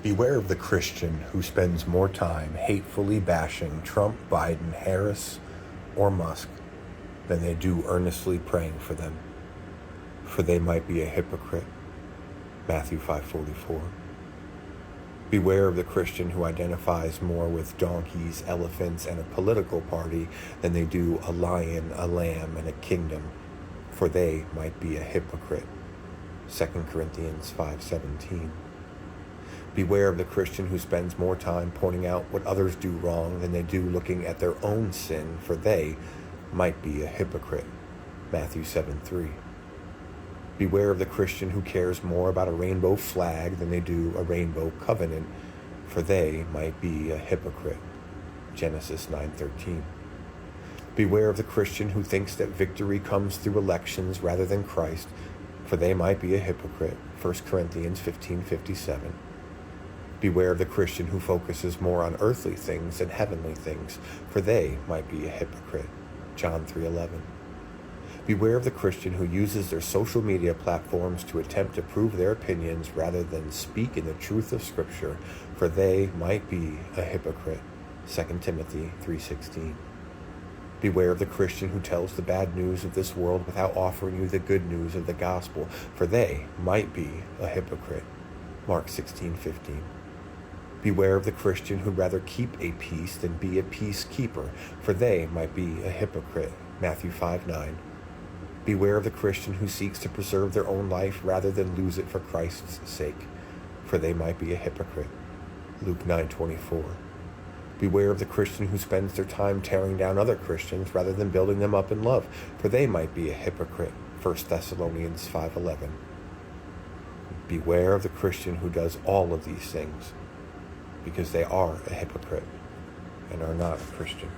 Beware of the Christian who spends more time hatefully bashing Trump, Biden, Harris, or Musk than they do earnestly praying for them, for they might be a hypocrite. Matthew 5:44. Beware of the Christian who identifies more with donkeys, elephants, and a political party than they do a lion, a lamb, and a kingdom, for they might be a hypocrite. 2 Corinthians 5:17. Beware of the Christian who spends more time pointing out what others do wrong than they do looking at their own sin, for they might be a hypocrite. Matthew 7:3. Beware of the Christian who cares more about a rainbow flag than they do a rainbow covenant, for they might be a hypocrite. Genesis 9:13. Beware of the Christian who thinks that victory comes through elections rather than Christ, for they might be a hypocrite. 1 Corinthians 15:57. Beware of the Christian who focuses more on earthly things than heavenly things, for they might be a hypocrite. John 3:11. Beware of the Christian who uses their social media platforms to attempt to prove their opinions rather than speak in the truth of Scripture, for they might be a hypocrite. 2 Timothy 3:16. Beware of the Christian who tells the bad news of this world without offering you the good news of the gospel, for they might be a hypocrite. Mark 16:15. Beware of the Christian who'd rather keep a peace than be a peacekeeper, for they might be a hypocrite. Matthew 5:9. Beware of the Christian who seeks to preserve their own life rather than lose it for Christ's sake, for they might be a hypocrite. Luke 9:24. Beware of the Christian who spends their time tearing down other Christians rather than building them up in love, for they might be a hypocrite. 1 Thessalonians 5:11. Beware of the Christian who does all of these things, because they are a hypocrite and are not a Christian.